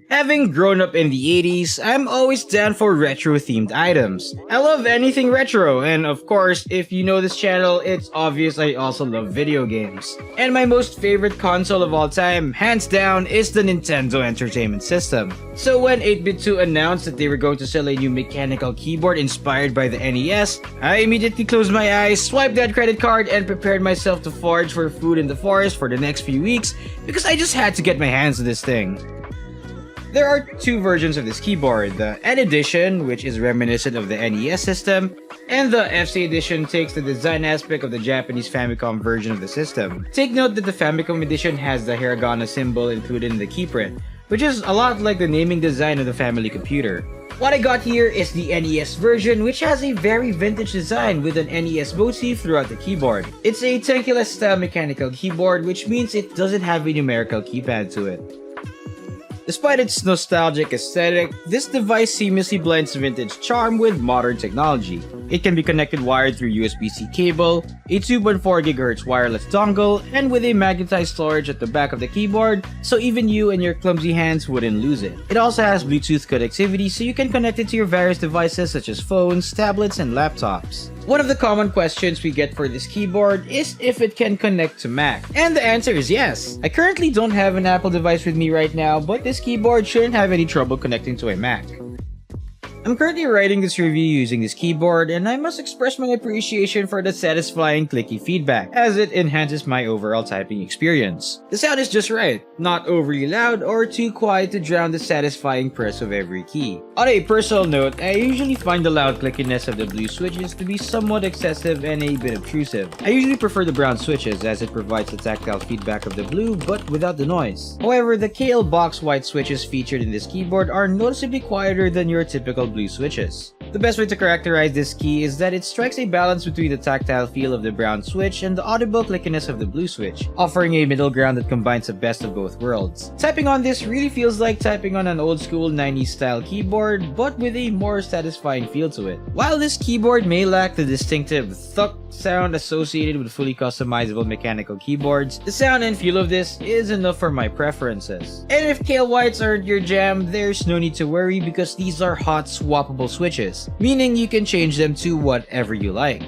Having grown up in the 80s, I'm always down for retro-themed items. I love anything retro, and of course, if you know this channel, it's obvious I also love video games. And my most favorite console of all time, hands down, is the Nintendo Entertainment System. So when 8bitdo announced that they were going to sell a new mechanical keyboard inspired by the NES, I immediately closed my eyes, swiped that credit card, and prepared myself to forage for food in the forest for the next few weeks because I just had to get my hands on this thing. There are two versions of this keyboard, the N edition, which is reminiscent of the NES system, and the FC edition takes the design aspect of the Japanese Famicom version of the system. Take note that the Famicom edition has the hiragana symbol included in the keyprint, which is a lot like the naming design of the family computer. What I got here is the NES version, which has a very vintage design with an NES motif throughout the keyboard. It's a tankless style mechanical keyboard, which means it doesn't have a numerical keypad to it. Despite its nostalgic aesthetic, this device seamlessly blends vintage charm with modern technology. It can be connected wired through USB-C cable, a 2.4 GHz wireless dongle, and with a magnetized storage at the back of the keyboard, so even you and your clumsy hands wouldn't lose it. It also has Bluetooth connectivity, so you can connect it to your various devices such as phones, tablets, and laptops. One of the common questions we get for this keyboard is if it can connect to Mac, and the answer is yes. I currently don't have an Apple device with me right now, but this keyboard shouldn't have any trouble connecting to a Mac. I'm currently writing this review using this keyboard, and I must express my appreciation for the satisfying clicky feedback, as it enhances my overall typing experience. The sound is just right, not overly loud or too quiet to drown the satisfying press of every key. On a personal note, I usually find the loud clickiness of the blue switches to be somewhat excessive and a bit obtrusive. I usually prefer the brown switches as it provides the tactile feedback of the blue but without the noise. However, the KL box white switches featured in this keyboard are noticeably quieter than your typical blue switches. The best way to characterize this key is that it strikes a balance between the tactile feel of the brown switch and the audible clickiness of the blue switch, offering a middle ground that combines the best of both worlds. Typing on this really feels like typing on an old school 90s style keyboard, but with a more satisfying feel to it. While this keyboard may lack the distinctive thunk sound associated with fully customizable mechanical keyboards, the sound and feel of this is enough for my preferences. And if KL whites aren't your jam, there's no need to worry because these are hot swappable switches, meaning you can change them to whatever you like.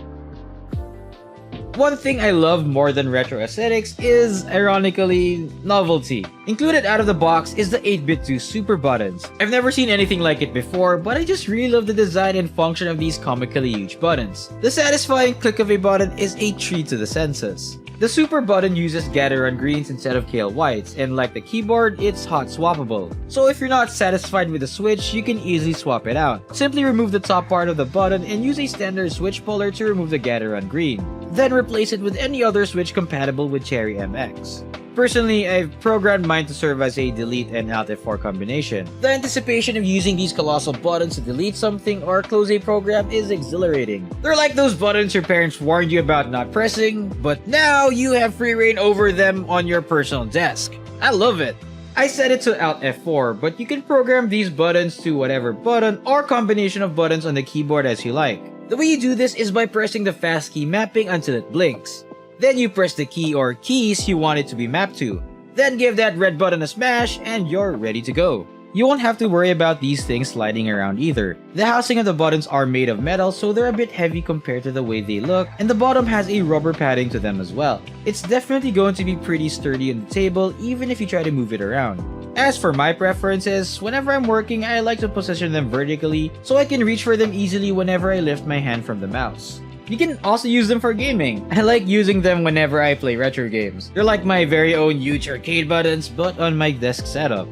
One thing I love more than retro aesthetics is, ironically, novelty. Included out of the box is the 8bitdo super buttons. I've never seen anything like it before, but I just really love the design and function of these comically huge buttons. The satisfying click of a button is a treat to the senses. The super button uses Gateron greens instead of KL whites, and like the keyboard, it's hot swappable. So if you're not satisfied with the switch, you can easily swap it out. Simply remove the top part of the button and use a standard switch puller to remove the Gateron green. Then replace it with any other switch compatible with Cherry MX. Personally, I've programmed mine to serve as a delete and Alt F4 combination. The anticipation of using these colossal buttons to delete something or close a program is exhilarating. They're like those buttons your parents warned you about not pressing, but now you have free reign over them on your personal desk. I love it. I set it to Alt F4, but you can program these buttons to whatever button or combination of buttons on the keyboard as you like. The way you do this is by pressing the fast key mapping until it blinks. Then you press the key or keys you want it to be mapped to. Then give that red button a smash and you're ready to go. You won't have to worry about these things sliding around either. The housing of the buttons are made of metal, so they're a bit heavy compared to the way they look, and the bottom has a rubber padding to them as well. It's definitely going to be pretty sturdy on the table even if you try to move it around. As for my preferences, whenever I'm working, I like to position them vertically so I can reach for them easily whenever I lift my hand from the mouse. You can also use them for gaming. I like using them whenever I play retro games. They're like my very own huge arcade buttons, but on my desk setup.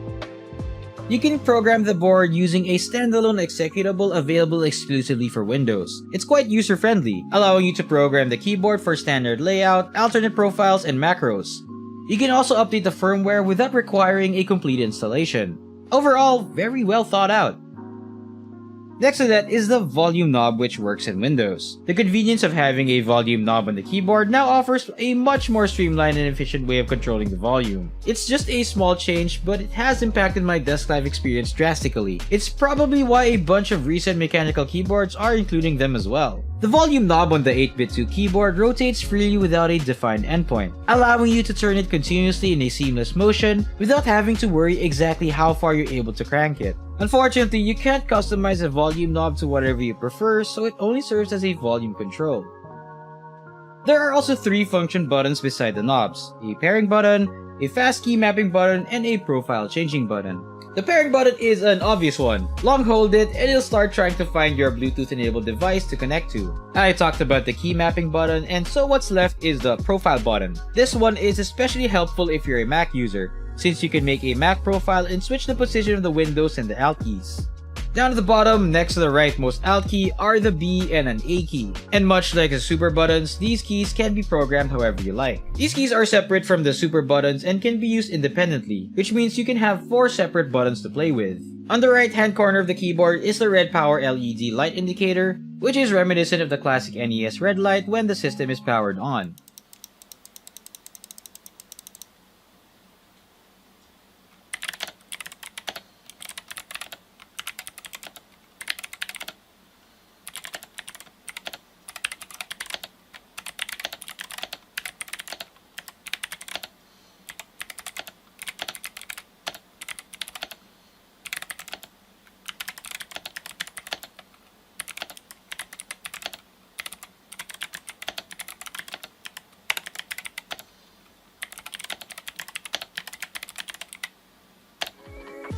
You can program the board using a standalone executable available exclusively for Windows. It's quite user-friendly, allowing you to program the keyboard for standard layout, alternate profiles, and macros. You can also update the firmware without requiring a complete installation. Overall, very well thought out. Next to that is the volume knob, which works in Windows. The convenience of having a volume knob on the keyboard now offers a much more streamlined and efficient way of controlling the volume. It's just a small change, but it has impacted my desk life experience drastically. It's probably why a bunch of recent mechanical keyboards are including them as well. The volume knob on the 8bitdo keyboard rotates freely without a defined endpoint, allowing you to turn it continuously in a seamless motion without having to worry exactly how far you're able to crank it. Unfortunately, you can't customize a volume knob to whatever you prefer, so it only serves as a volume control. There are also 3 function buttons beside the knobs: a pairing button, a fast key mapping button, and a profile changing button. The pairing button is an obvious one. Long hold it and it'll start trying to find your Bluetooth enabled device to connect to. I talked about the key mapping button, and so what's left is the profile button. This one is especially helpful if you're a Mac user, since you can make a Mac profile and switch the position of the Windows and the Alt keys. Down at the bottom, next to the rightmost Alt key, are the B and an A key. And much like the super buttons, these keys can be programmed however you like. These keys are separate from the super buttons and can be used independently, which means you can have 4 separate buttons to play with. On the right hand corner of the keyboard is the red power LED light indicator, which is reminiscent of the classic NES red light when the system is powered on.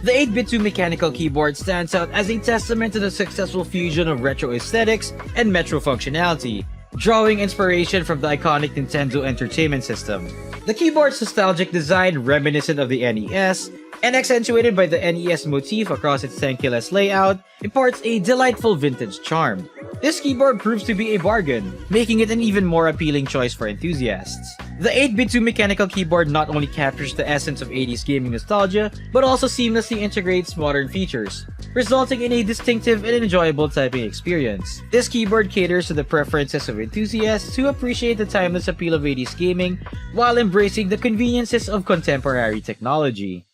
The 8bitdo mechanical keyboard stands out as a testament to the successful fusion of retro aesthetics and metro functionality, drawing inspiration from the iconic Nintendo Entertainment System. The keyboard's nostalgic design, reminiscent of the NES, and accentuated by the NES motif across its thankless layout, imparts a delightful vintage charm. This keyboard proves to be a bargain, making it an even more appealing choice for enthusiasts. The 8bitdo mechanical keyboard not only captures the essence of 80s gaming nostalgia, but also seamlessly integrates modern features, resulting in a distinctive and enjoyable typing experience. This keyboard caters to the preferences of enthusiasts who appreciate the timeless appeal of 80s gaming while embracing the conveniences of contemporary technology.